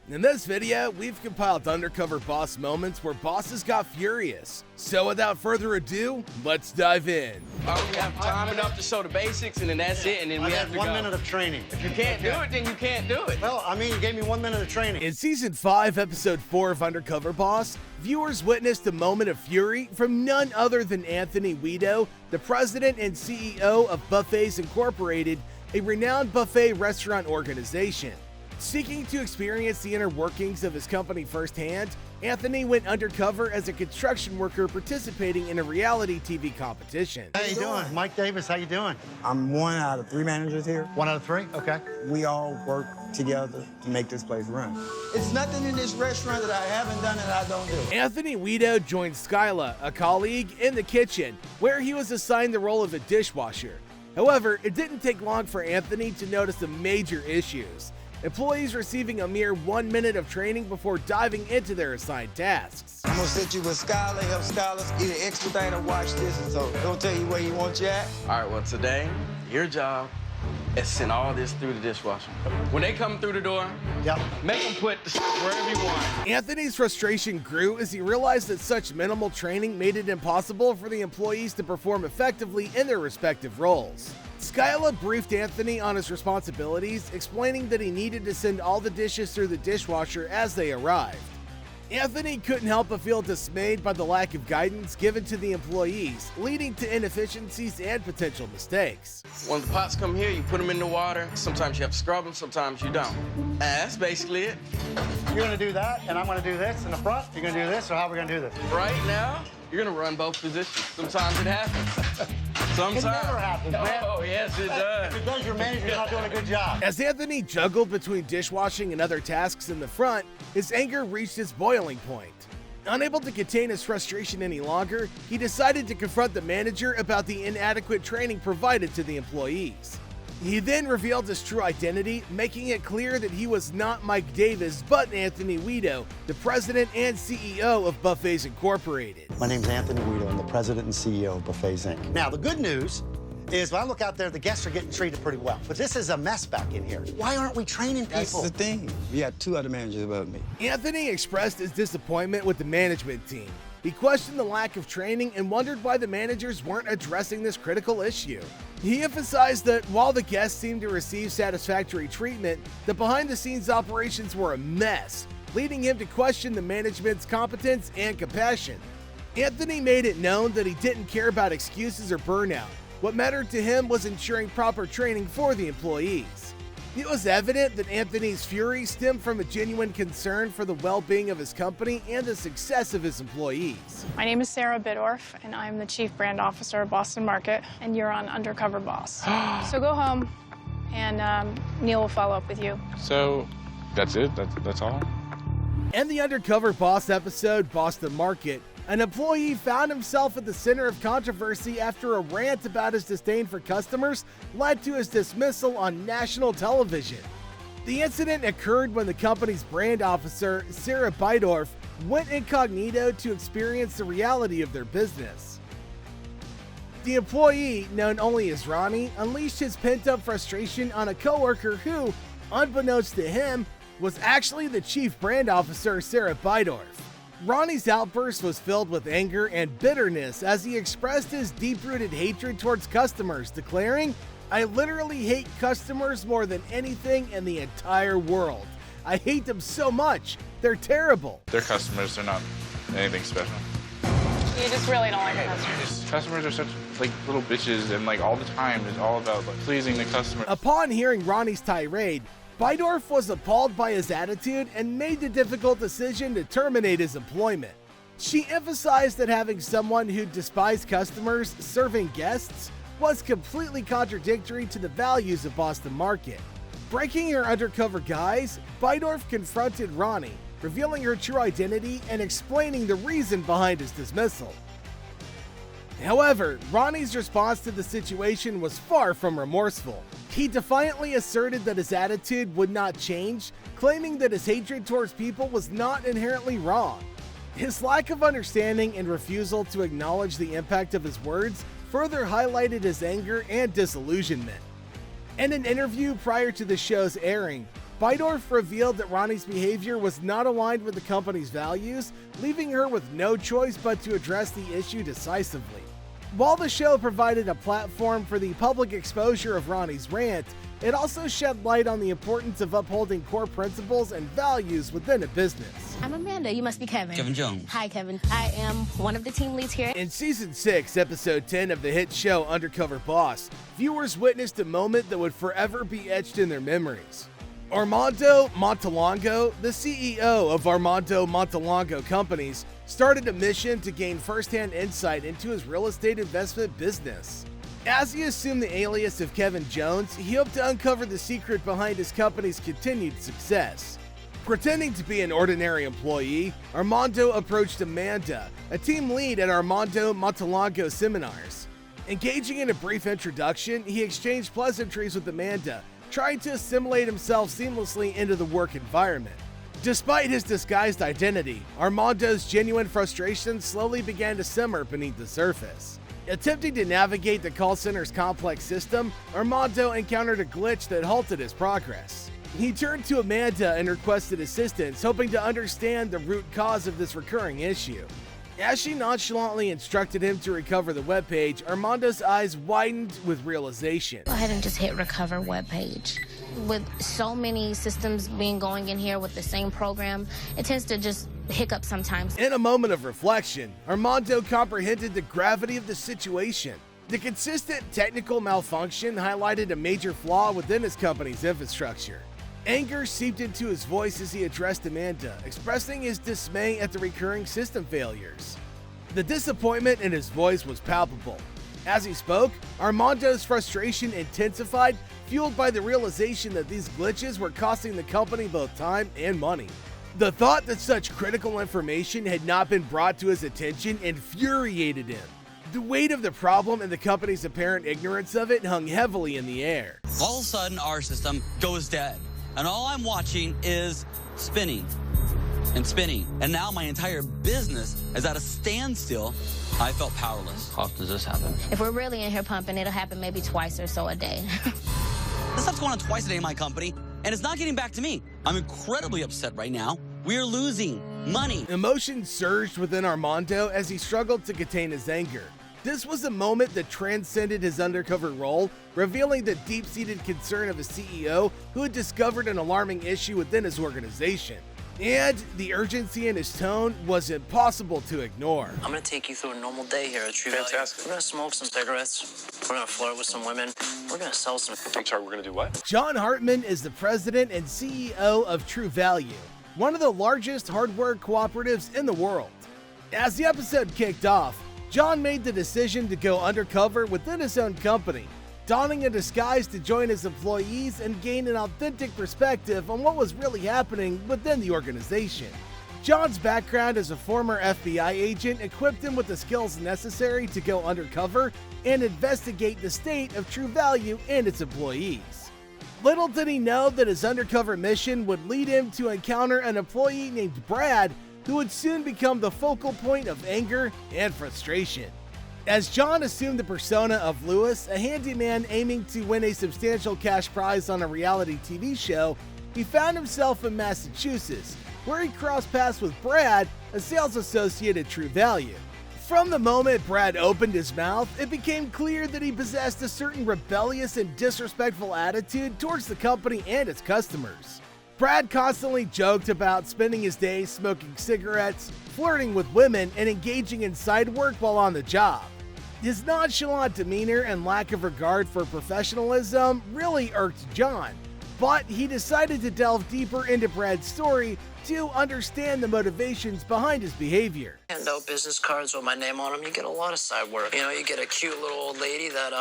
In this video, we've compiled undercover boss moments where bosses got furious. So without further ado, let's dive in. We have time enough to show the basics, and then that's it, and then we have to 1 minute of training. If you can't do it, then you can't do it. Well, I mean, you gave me 1 minute of training. In Season 5, Episode 4 of Undercover Boss, viewers witnessed a moment of fury from none other than Anthony Weedo, the president and CEO of Buffets Incorporated, a renowned buffet restaurant organization. Seeking to experience the inner workings of his company firsthand, Anthony went undercover as a construction worker participating in a reality TV competition. How you doing? Mike Davis, how you doing? I'm 1 out of 3 managers here. 1 out of 3? Okay. We all work together to make this place run. It's nothing in this restaurant that I haven't done and I don't do. Anthony Weedo joined Skyla, a colleague, in the kitchen, where he was assigned the role of a dishwasher. However, it didn't take long for Anthony to notice the major issues. Employees receiving a mere 1 minute of training before diving into their assigned tasks. I'm gonna set you with Skylar, help Skylar either expedite or watch this, and so he'll tell you where he wants you at. All right, well, today, your job is send all this through the dishwasher. When they come through the door, make them put the stuff wherever you want. Anthony's frustration grew as he realized that such minimal training made it impossible for the employees to perform effectively in their respective roles. Skyla briefed Anthony on his responsibilities, explaining that he needed to send all the dishes through the dishwasher as they arrived. Anthony couldn't help but feel dismayed by the lack of guidance given to the employees, leading to inefficiencies and potential mistakes. When the pots come here, you put them in the water. Sometimes you have to scrub them, sometimes you don't. And that's basically it. You're gonna do that, and I'm gonna do this in the front. You're gonna do this, or how are we gonna do this? Right now, you're gonna run both positions. Sometimes it happens. Sometimes. It never happens, man. Oh, yes, it does. If it does, your manager's not doing a good job. As Anthony juggled between dishwashing and other tasks in the front, his anger reached its boiling point. Unable to contain his frustration any longer, he decided to confront the manager about the inadequate training provided to the employees. He then revealed his true identity, making it clear that he was not Mike Davis, but Anthony Weedo, the president and CEO of Buffets Incorporated. My name's Anthony Weedo. I'm the president and CEO of Buffets Inc. Now, the good news is when I look out there, the guests are getting treated pretty well. But this is a mess back in here. Why aren't we training people? That's the thing. We had 2 other managers above me. Anthony expressed his disappointment with the management team. He questioned the lack of training and wondered why the managers weren't addressing this critical issue. He emphasized that while the guests seemed to receive satisfactory treatment, the behind-the-scenes operations were a mess, leading him to question the management's competence and compassion. Anthony made it known that he didn't care about excuses or burnout. What mattered to him was ensuring proper training for the employees. It was evident that Anthony's fury stemmed from a genuine concern for the well-being of his company and the success of his employees. My name is Sarah Bidorf, and I'm the Chief Brand Officer of Boston Market, and you're on Undercover Boss. So go home, and Neil will follow up with you. So that's it? That's all? In the Undercover Boss episode, Boston Market, an employee found himself at the center of controversy after a rant about his disdain for customers led to his dismissal on national television. The incident occurred when the company's brand officer, Sarah Bidorf, went incognito to experience the reality of their business. The employee, known only as Ronnie, unleashed his pent-up frustration on a coworker who, unbeknownst to him, was actually the chief brand officer, Sarah Bidorf. Ronnie's outburst was filled with anger and bitterness as he expressed his deep-rooted hatred towards customers, declaring, "I literally hate customers more than anything in the entire world. I hate them so much. They're terrible." They're customers, they're not anything special. You just really don't like customers. Customers are such little bitches, and all the time it's all about pleasing the customer. Upon hearing Ronnie's tirade, Bidorf was appalled by his attitude and made the difficult decision to terminate his employment. She emphasized that having someone who despised customers serving guests was completely contradictory to the values of Boston Market. Breaking her undercover guise, Bidorf confronted Ronnie, revealing her true identity and explaining the reason behind his dismissal. However, Ronnie's response to the situation was far from remorseful. He defiantly asserted that his attitude would not change, claiming that his hatred towards people was not inherently wrong. His lack of understanding and refusal to acknowledge the impact of his words further highlighted his anger and disillusionment. In an interview prior to the show's airing, Beidorf revealed that Ronnie's behavior was not aligned with the company's values, leaving her with no choice but to address the issue decisively. While the show provided a platform for the public exposure of Ronnie's rant, it also shed light on the importance of upholding core principles and values within a business. I'm Amanda. You must be Kevin. Kevin Jones. Hi, Kevin. I am one of the team leads here. In Season 6, Episode 10 of the hit show Undercover Boss, viewers witnessed a moment that would forever be etched in their memories. Armando Montalongo, the CEO of Armando Montalongo Companies, started a mission to gain first-hand insight into his real estate investment business. As he assumed the alias of Kevin Jones, he hoped to uncover the secret behind his company's continued success. Pretending to be an ordinary employee, Armando approached Amanda, a team lead at Armando Montalongo seminars. Engaging in a brief introduction, he exchanged pleasantries with Amanda, trying to assimilate himself seamlessly into the work environment. Despite his disguised identity, Armando's genuine frustration slowly began to simmer beneath the surface. Attempting to navigate the call center's complex system, Armando encountered a glitch that halted his progress. He turned to Amanda and requested assistance, hoping to understand the root cause of this recurring issue. As she nonchalantly instructed him to recover the webpage, Armando's eyes widened with realization. Go ahead and just hit recover webpage. With so many systems being going in here with the same program, it tends to just hiccup sometimes. In a moment of reflection, Armando comprehended the gravity of the situation. The consistent technical malfunction highlighted a major flaw within his company's infrastructure. Anger seeped into his voice as he addressed Amanda, expressing his dismay at the recurring system failures. The disappointment in his voice was palpable. As he spoke, Armando's frustration intensified, fueled by the realization that these glitches were costing the company both time and money. The thought that such critical information had not been brought to his attention infuriated him. The weight of the problem and the company's apparent ignorance of it hung heavily in the air. All of a sudden, our system goes dead, and all I'm watching is spinning and spinning. And now my entire business is at a standstill. I felt powerless. How often does this happen? If we're really in here pumping, it'll happen maybe twice or so a day. This stuff's going on twice a day in my company, and it's not getting back to me. I'm incredibly upset right now. We're losing money. Emotion surged within Armando as he struggled to contain his anger. This was a moment that transcended his undercover role, revealing the deep-seated concern of a CEO who had discovered an alarming issue within his organization. And the urgency in his tone was impossible to ignore. I'm gonna take you through a normal day here at True Value. Fantastic. We're gonna smoke some cigarettes. We're gonna flirt with some women. We're gonna sell some. I'm sorry, we're gonna do what? John Hartman is the president and CEO of True Value, one of the largest hardware cooperatives in the world. As the episode kicked off, John made the decision to go undercover within his own company, donning a disguise to join his employees and gain an authentic perspective on what was really happening within the organization. John's background as a former FBI agent equipped him with the skills necessary to go undercover and investigate the state of True Value and its employees. Little did he know that his undercover mission would lead him to encounter an employee named Brad, who would soon become the focal point of anger and frustration. As John assumed the persona of Lewis, a handyman aiming to win a substantial cash prize on a reality TV show, he found himself in Massachusetts, where he crossed paths with Brad, a sales associate at True Value. From the moment Brad opened his mouth, it became clear that he possessed a certain rebellious and disrespectful attitude towards the company and its customers. Brad constantly joked about spending his days smoking cigarettes, flirting with women, and engaging in side work while on the job. His nonchalant demeanor and lack of regard for professionalism really irked John, but he decided to delve deeper into Brad's story to understand the motivations behind his behavior. Hand out business cards with my name on them. You get a lot of side work. You know, you get a cute little old lady that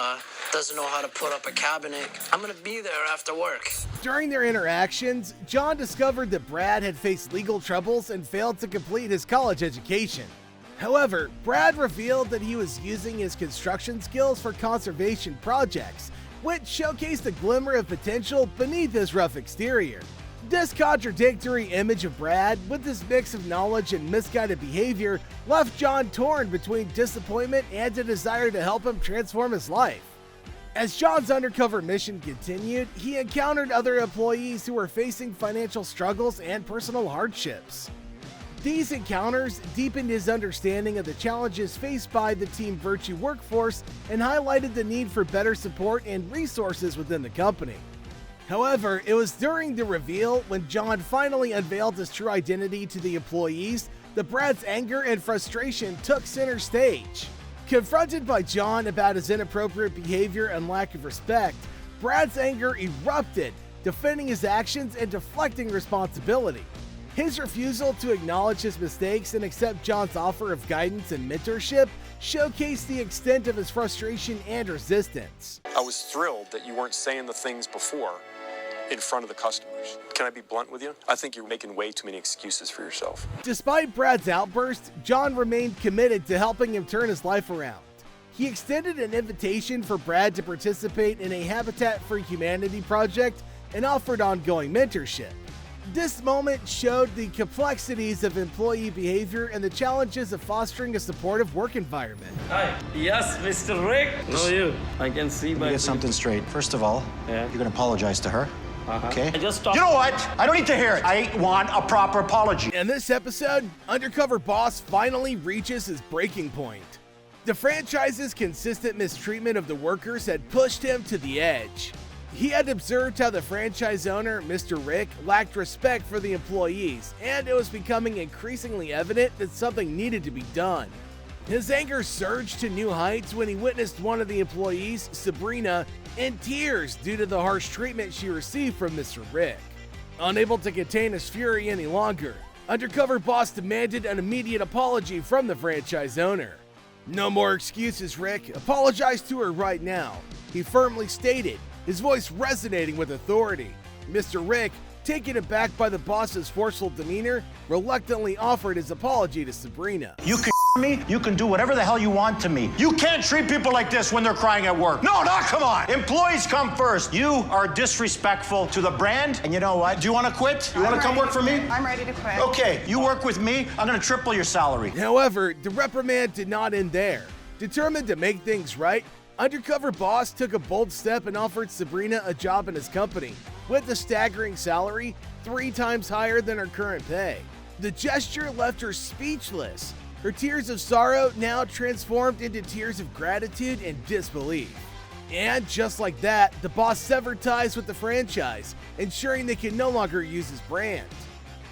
doesn't know how to put up a cabinet. I'm gonna be there after work. During their interactions, John discovered that Brad had faced legal troubles and failed to complete his college education. However, Brad revealed that he was using his construction skills for conservation projects, which showcased a glimmer of potential beneath his rough exterior. This contradictory image of Brad, with his mix of knowledge and misguided behavior, left John torn between disappointment and a desire to help him transform his life. As John's undercover mission continued, he encountered other employees who were facing financial struggles and personal hardships. These encounters deepened his understanding of the challenges faced by the Team Virtue workforce and highlighted the need for better support and resources within the company. However, it was during the reveal when John finally unveiled his true identity to the employees that Brad's anger and frustration took center stage. Confronted by John about his inappropriate behavior and lack of respect, Brad's anger erupted, defending his actions and deflecting responsibility. His refusal to acknowledge his mistakes and accept John's offer of guidance and mentorship showcased the extent of his frustration and resistance. I was thrilled that you weren't saying the things before in front of the customers. Can I be blunt with you? I think you're making way too many excuses for yourself. Despite Brad's outburst, John remained committed to helping him turn his life around. He extended an invitation for Brad to participate in a Habitat for Humanity project and offered ongoing mentorship. This moment showed the complexities of employee behavior and the challenges of fostering a supportive work environment. Hi. Yes, Mr. Rick. How are you? I can see by... Get something straight. First of all, you're gonna apologize to her. Okay? I just talked... You know what? I don't need to hear it. I want a proper apology. In this episode, Undercover Boss finally reaches his breaking point. The franchise's consistent mistreatment of the workers had pushed him to the edge. He had observed how the franchise owner, Mr. Rick, lacked respect for the employees, and it was becoming increasingly evident that something needed to be done. His anger surged to new heights when he witnessed one of the employees, Sabrina, in tears due to the harsh treatment she received from Mr. Rick. Unable to contain his fury any longer, Undercover Boss demanded an immediate apology from the franchise owner. "No more excuses, Rick. Apologize to her right now," he firmly stated, his voice resonating with authority. Mr. Rick, taken aback by the boss's forceful demeanor, reluctantly offered his apology to Sabrina. You can me, you can do whatever the hell you want to me. You can't treat people like this when they're crying at work. No, come on. Employees come first. You are disrespectful to the brand. And you know what? Do you want to quit? You want to come work for me? I'm ready to quit. Okay, you work with me, I'm going to triple your salary. However, the reprimand did not end there. Determined to make things right, Undercover Boss took a bold step and offered Sabrina a job in his company, with a staggering salary 3 times higher than her current pay. The gesture left her speechless. Her tears of sorrow now transformed into tears of gratitude and disbelief. And just like that, the boss severed ties with the franchise, ensuring they can no longer use his brand.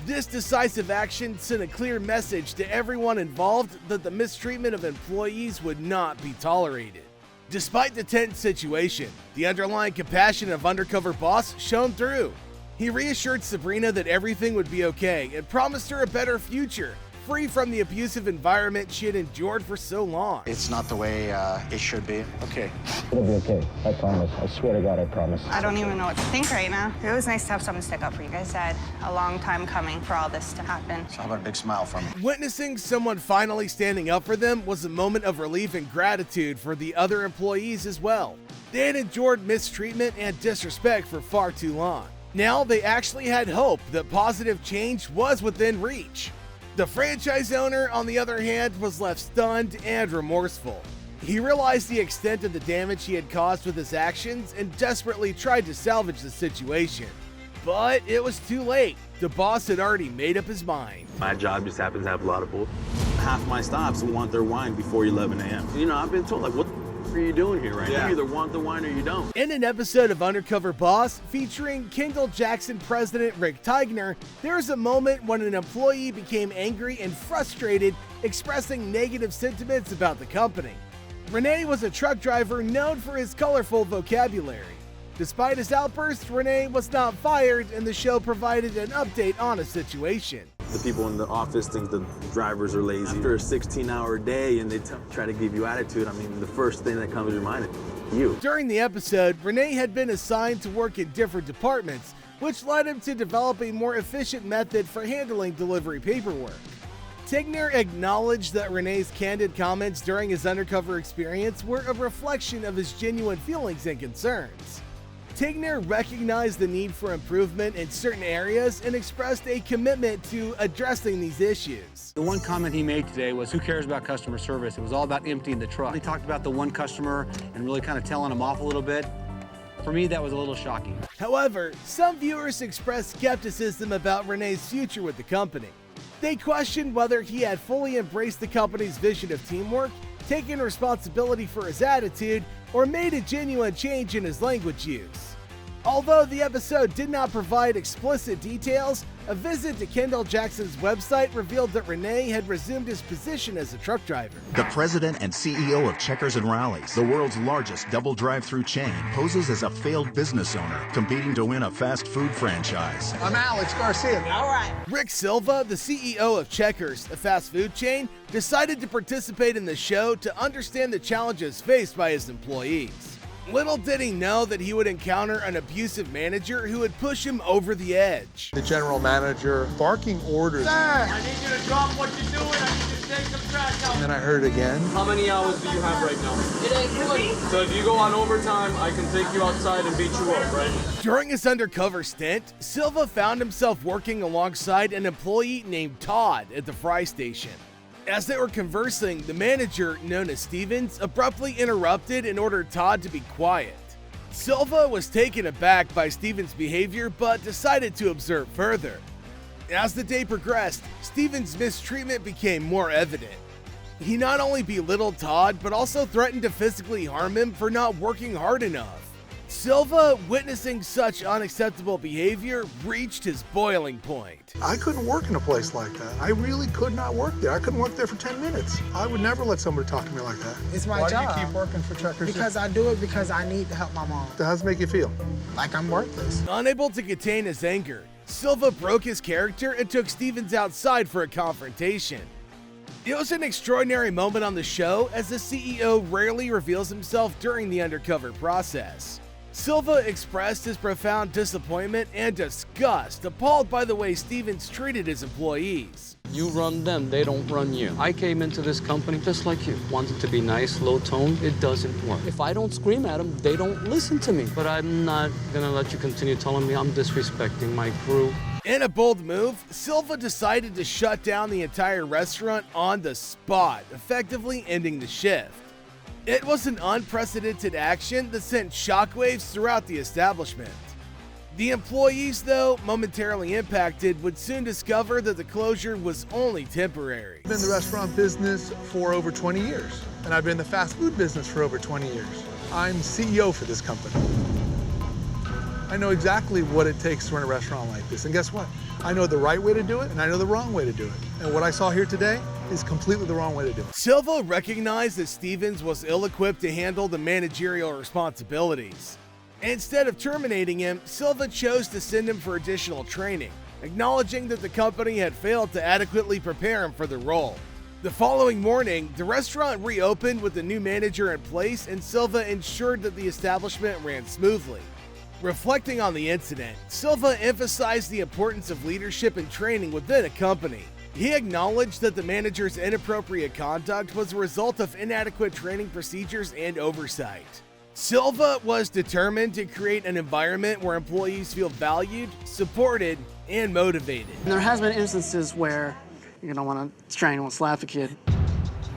This decisive action sent a clear message to everyone involved that the mistreatment of employees would not be tolerated. Despite the tense situation, the underlying compassion of Undercover Boss shone through. He reassured Sabrina that everything would be okay and promised her a better future, free from the abusive environment she had endured for so long. It's not the way it should be. Okay. It'll be okay. I promise. I swear to God, I promise. I don't even know what to think right now. It was nice to have someone stick up for you guys. Had a long time coming for all this to happen. So how about a big smile from me? Witnessing someone finally standing up for them was a moment of relief and gratitude for the other employees as well. They had endured mistreatment and disrespect for far too long. Now they actually had hope that positive change was within reach. The franchise owner, on the other hand, was left stunned and remorseful. He realized the extent of the damage he had caused with his actions and desperately tried to salvage the situation. But it was too late. The boss had already made up his mind. My job just happens to have a lot of bull. Half my stops want their wine before 11 a.m. You know, I've been told, like, what are you doing here right now? You either want the wine or you don't. In an episode of Undercover Boss featuring Kendall Jackson president Rick Tigner, there was a moment when an employee became angry and frustrated, expressing negative sentiments about the company. Renee was a truck driver known for his colorful vocabulary. Despite his outburst, Renee was not fired, and the show provided an update on a situation. The people in the office think the drivers are lazy. After a 16-hour day and they try to give you attitude, I mean, the first thing that comes to your mind is you. During the episode, Renee had been assigned to work in different departments, which led him to develop a more efficient method for handling delivery paperwork. Tigner acknowledged that Renee's candid comments during his undercover experience were a reflection of his genuine feelings and concerns. Tigner recognized the need for improvement in certain areas and expressed a commitment to addressing these issues. The one comment he made today was, who cares about customer service? It was all about emptying the truck. He talked about the one customer and really kind of telling him off a little bit. For me, that was a little shocking. However, some viewers expressed skepticism about Rene's future with the company. They questioned whether he had fully embraced the company's vision of teamwork, taken responsibility for his attitude, or made a genuine change in his language use. Although the episode did not provide explicit details, a visit to Kendall Jackson's website revealed that Rene had resumed his position as a truck driver. The president and CEO of Checkers and Rallies, the world's largest double drive-through chain, poses as a failed business owner competing to win a fast food franchise. I'm Alex Garcia. All right. Rick Silva, the CEO of Checkers, a fast food chain, decided to participate in the show to understand the challenges faced by his employees. Little did he know that he would encounter an abusive manager who would push him over the edge. The general manager barking orders. Sir, I need you to drop what you're doing. I need you to take some trash out. And then I heard it again. How many hours do you have right now? It ain't 20. So if you go on overtime, I can take you outside and beat you up, right? During his undercover stint, Silva found himself working alongside an employee named Todd at the fry station. As they were conversing, the manager, known as Stevens, abruptly interrupted and ordered Todd to be quiet. Silva was taken aback by Stevens' behavior but decided to observe further. As the day progressed, Stevens' mistreatment became more evident. He not only belittled Todd but also threatened to physically harm him for not working hard enough. Silva, witnessing such unacceptable behavior, reached his boiling point. I couldn't work in a place like that. I really could not work there. I couldn't work there for 10 minutes. I would never let somebody talk to me like that. It's my job. Why do you keep working for Checkers? Because I do it because I need to help my mom. How does it make you feel? Like I'm worthless. Unable to contain his anger, Silva broke his character and took Stevens outside for a confrontation. It was an extraordinary moment on the show, as the CEO rarely reveals himself during the undercover process. Silva expressed his profound disappointment and disgust, appalled by the way Stevens treated his employees. You run them, they don't run you. I came into this company just like you. Wanted to be nice, low tone, it doesn't work. If I don't scream at them, they don't listen to me. But I'm not gonna let you continue telling me I'm disrespecting my crew. In a bold move, Silva decided to shut down the entire restaurant on the spot, effectively ending the shift. It was an unprecedented action that sent shockwaves throughout the establishment. The employees, though momentarily impacted, would soon discover that the closure was only temporary. I've been in the restaurant business for over 20 years, and I've been in the fast food business for over 20 years. I'm CEO for this company. I know exactly what it takes to run a restaurant like this, and guess what? I know the right way to do it, and I know the wrong way to do it. And what I saw here today is completely the wrong way to do it. Silva recognized that Stevens was ill-equipped to handle the managerial responsibilities. Instead of terminating him, Silva chose to send him for additional training, acknowledging that the company had failed to adequately prepare him for the role. The following morning, the restaurant reopened with a new manager in place, and Silva ensured that the establishment ran smoothly. Reflecting on the incident, Silva emphasized the importance of leadership and training within a company. He acknowledged that the manager's inappropriate conduct was a result of inadequate training procedures and oversight. Silva was determined to create an environment where employees feel valued, supported, and motivated. There has been instances where you don't want to strain or slap a kid.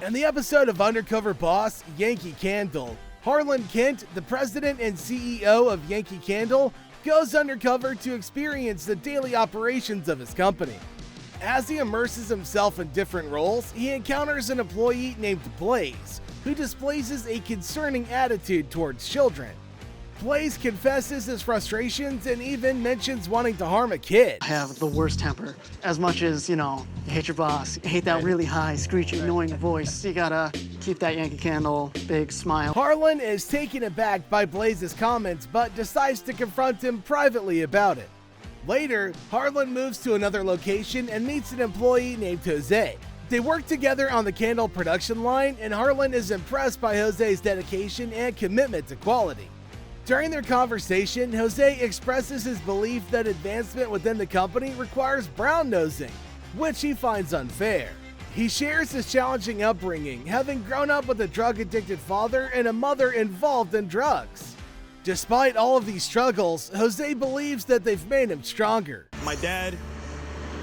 In the episode of Undercover Boss, Yankee Candle, Harlan Kent, the president and CEO of Yankee Candle, goes undercover to experience the daily operations of his company. As he immerses himself in different roles, he encounters an employee named Blaze, who displays a concerning attitude towards children. Blaze confesses his frustrations and even mentions wanting to harm a kid. I have the worst temper. As much as, you hate your boss, you hate that really high, screechy, annoying voice. You gotta keep that Yankee Candle big smile. Harlan is taken aback by Blaze's comments, but decides to confront him privately about it. Later, Harlan moves to another location and meets an employee named Jose. They work together on the candle production line, and Harlan is impressed by Jose's dedication and commitment to quality. During their conversation, Jose expresses his belief that advancement within the company requires brown-nosing, which he finds unfair. He shares his challenging upbringing, having grown up with a drug-addicted father and a mother involved in drugs. Despite all of these struggles, Jose believes that they've made him stronger. My dad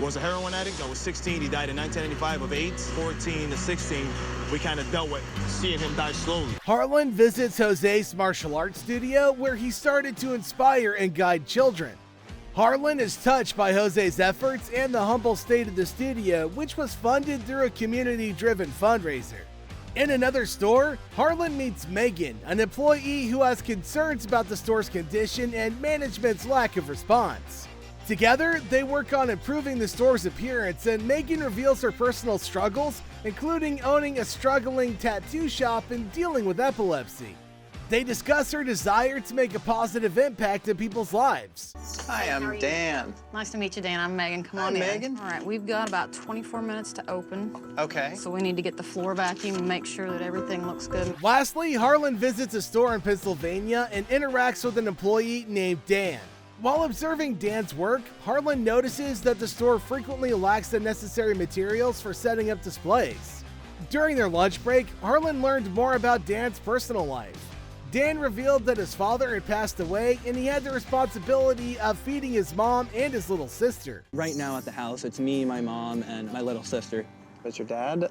was a heroin addict. I was 16. He died in 1995 of AIDS. 14 to 16, we kind of dealt with seeing him die slowly. Harlan visits Jose's martial arts studio, where he started to inspire and guide children. Harlan is touched by Jose's efforts and the humble state of the studio, which was funded through a community-driven fundraiser. In another store, Harlan meets Megan, an employee who has concerns about the store's condition and management's lack of response. Together, they work on improving the store's appearance, and Megan reveals her personal struggles, including owning a struggling tattoo shop and dealing with epilepsy. They discuss her desire to make a positive impact in people's lives. Hi, I'm Dan. Nice to meet you, Dan. I'm Megan. Come on in. Megan. All right, we've got about 24 minutes to open. Okay. So we need to get the floor vacuum and make sure that everything looks good. Lastly, Harlan visits a store in Pennsylvania and interacts with an employee named Dan. While observing Dan's work, Harlan notices that the store frequently lacks the necessary materials for setting up displays. During their lunch break, Harlan learned more about Dan's personal life. Dan revealed that his father had passed away and he had the responsibility of feeding his mom and his little sister. Right now at the house, it's me, my mom, and my little sister. But your dad,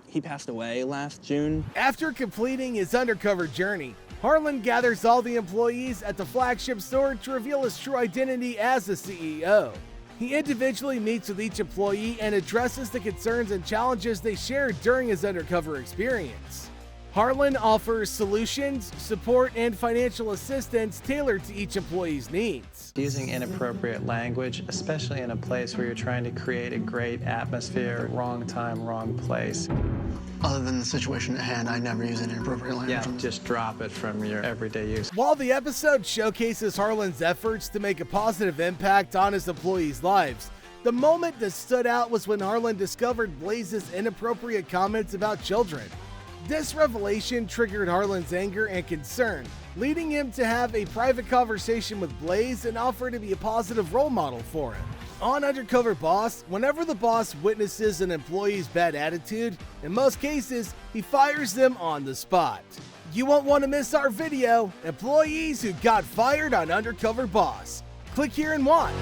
he passed away last June. After completing his undercover journey, Harlan gathers all the employees at the flagship store to reveal his true identity as the CEO. He individually meets with each employee and addresses the concerns and challenges they shared during his undercover experience. Harlan offers solutions, support, and financial assistance tailored to each employee's needs. Using inappropriate language, especially in a place where you're trying to create a great atmosphere, wrong time, wrong place. Other than the situation at hand, I never use inappropriate language. Yeah, just drop it from your everyday use. While the episode showcases Harlan's efforts to make a positive impact on his employees' lives, the moment that stood out was when Harlan discovered Blaze's inappropriate comments about children. This revelation triggered Harlan's anger and concern, leading him to have a private conversation with Blaze and offer to be a positive role model for him. On Undercover Boss, whenever the boss witnesses an employee's bad attitude, in most cases, he fires them on the spot. You won't want to miss our video, Employees Who Got Fired on Undercover Boss. Click here and watch.